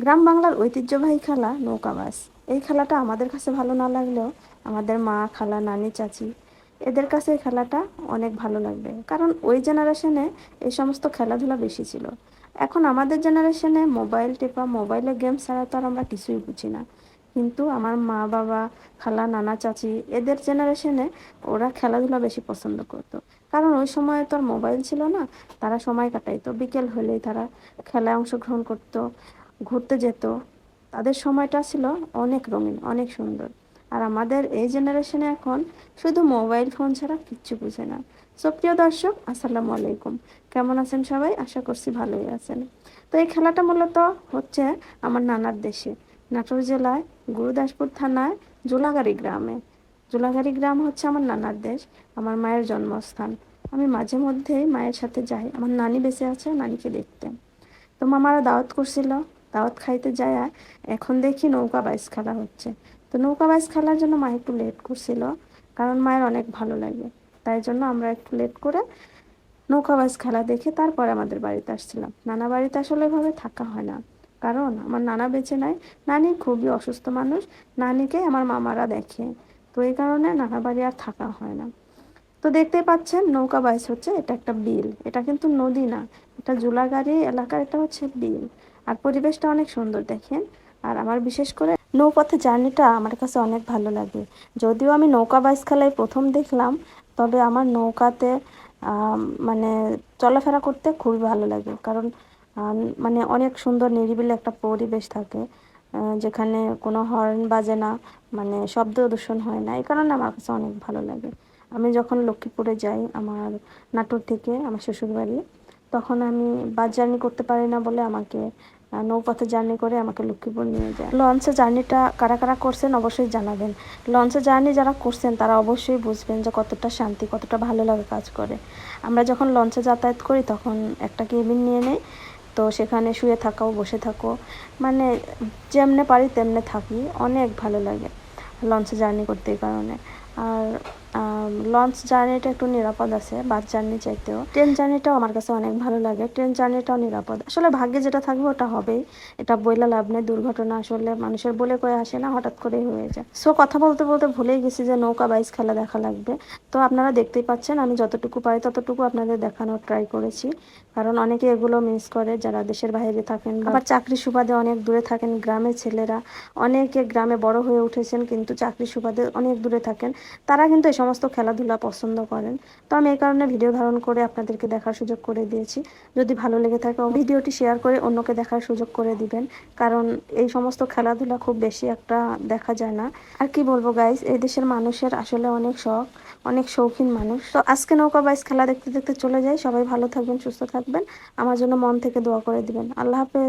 গ্রাম বাংলার ঐতিহ্যবাহী খেলা নৌকাবাজ। এই খেলাটা আমাদের কাছে ভালো না লাগলেও আমাদের মা, খালা, নানি, চাচি এদের কাছে এই খেলাটা অনেক ভালো লাগবে, কারণ ওই জেনারেশনে এই সমস্ত খেলাধুলা বেশি ছিল। এখন আমাদের জেনারেশনে মোবাইল টেপা, মোবাইলে গেম ছাড়া তো আর আমরা কিছুই বুঝি না। কিন্তু আমার মা, বাবা, খালা, নানা, চাচি এদের জেনারেশনে ওরা খেলাধুলা বেশি পছন্দ করতো, কারণ ওই সময় তো আর মোবাইল ছিল না। তারা সময় কাটাইতো, বিকেল হলেই তারা খেলায় অংশগ্রহণ করতো, ঘুরতে যেত। তাদের সময়টা ছিল অনেক রঙিন, অনেক সুন্দর। আর আমাদের এই জেনারেশনে এখন শুধু মোবাইল ফোন ছাড়া কিচ্ছু বুঝে না। সো প্রিয় দর্শক, আসসালামু আলাইকুম। কেমন আছেন সবাই? আশা করছি ভালোই আছেন। তো এই খেলাটা মূলত হচ্ছে আমার নানার দেশে, নাটোর জেলায় গুরুদাসপুর থানায় জোলাগাড়ি গ্রামে। জোলাগাড়ি গ্রাম হচ্ছে আমার নানার দেশ, আমার মায়ের জন্মস্থান। আমি মাঝে মধ্যেই মায়ের সাথে যাই, আমার নানি বেঁচে আছে, নানিকে দেখতে। তো মামারা দাওয়াত করছিল, দাওয়াত খাইতে যায় এখন দেখি নৌকা বাইচ খেলা হচ্ছে। তো নৌকা বাইচ খেলার জন্য মা একটু লেট করছিল, কারণ মায়ের অনেক ভালো লাগে। তাই জন্য আমরা একটু লেট করে নৌকা বাইচ খেলা দেখে তারপরে আমাদের বাড়িতে আসছিলাম। নানা বাড়িতে আসলে এভাবে থাকা হয় না, কারণ আমার নানা বেঁচে নাই। নানি খুবই অসুস্থ মানুষ, নানিকে আমার মামারা দেখে। তো এই কারণে নানা বাড়ি আর থাকা হয় না। তো দেখতেই পাচ্ছেন নৌকা বাইচ হচ্ছে, এটা একটা বিল, এটা কিন্তু নদী না, এটা জোলাগাড়ি এলাকার, এটা হচ্ছে বিল। আর পরিবেশটা অনেক সুন্দর দেখেন। আর আমার বিশেষ করে নৌপথে জার্নিটা আমার কাছে অনেক ভালো লাগে। যদিও আমি নৌকা বাইচ খেলায় প্রথম দেখলাম, তবে আমার নৌকাতে মানে চলাফেরা করতে খুবই ভালো লাগে, কারণ মানে অনেক সুন্দর নিরিবিলি একটা পরিবেশ থাকে, যেখানে কোনো হর্ন বাজে না, মানে শব্দ দূষণ হয় না। এই কারণে আমার কাছে অনেক ভালো লাগে। আমি যখন লক্ষ্মীপুরে যাই আমার নাটোর থেকে আমার শ্বশুরবাড়ি, তখন আমি বাস জার্নি করতে পারি না বলে আমাকে নৌপথে জার্নি করে আমাকে লক্ষ্মীপুর নিয়ে যায়। লঞ্চে জার্নিটা কারা কারা করছেন অবশ্যই জানাবেন। লঞ্চে জার্নি যারা করছেন তারা অবশ্যই বুঝবেন যে কতটা শান্তি, কতটা ভালো লাগে কাজ করে। আমরা যখন লঞ্চে যাতায়াত করি তখন একটা কেবিন নিয়ে নেই, তো সেখানে শুয়ে থাকো, বসে থাকো, মানে যেমনে পারি তেমনে থাকি। অনেক ভালো লাগে লঞ্চে জার্নি করতে এই কারণে। আর লঞ্চ জার্নিটা একটু নিরাপদ আছে বাস জার্নি চাইতেও। ট্রেন জার্নিটাও আমার কাছে অনেক ভালো লাগে, ট্রেন জার্নিটাও নিরাপদ। আসলে ভাগ্যে যেটা থাকবে ওটা হবেই, এটা বইলা লাভ নেই। দুর্ঘটনা আসলে মানুষের বলে কয়ে আসে না, হঠাৎ করেই হয়ে যায়। সো কথা বলতে বলতে ভুলেই গেছি যে নৌকা বাইচ খেলা দেখা লাগবে। তো আপনারা দেখতেই পাচ্ছেন আমি যতটুকু পারি ততটুকু আপনাদের দেখানোর ট্রাই করেছি, কারণ অনেকে এগুলো মিস করে যারা দেশের বাইরে থাকেন, আবার চাকরি সুবাদে অনেক দূরে থাকেন। গ্রামের ছেলেরা অনেকে গ্রামে বড় হয়ে উঠেছেন কিন্তু চাকরি সুবাদে অনেক দূরে থাকেন, তারা কিন্তু এই সমস্ত খেলাধুলা পছন্দ করেন। তো আমি এই কারণে ভিডিও ধারণ করে আপনাদেরকে দেখার সুযোগ করে দিয়েছি। যদি ভালো লেগে থাকে ভিডিওটি শেয়ার করে অন্যকে দেখার সুযোগ করে দিবেন, কারণ এই সমস্ত খেলাধুলা খুব বেশি একটা দেখা যায় না। আর কি বলবো গাইস, এই দেশের মানুষের আসলে অনেক শখ, অনেক শৌখিন মানুষ। তো আজকে নৌকা বাইচ খেলা দেখতে দেখতে চলে যাই। সবাই ভালো থাকবেন, সুস্থ থাকবেন, আমার জন্য মন থেকে দোয়া করে দিবেন। আল্লাহ হাফেজ।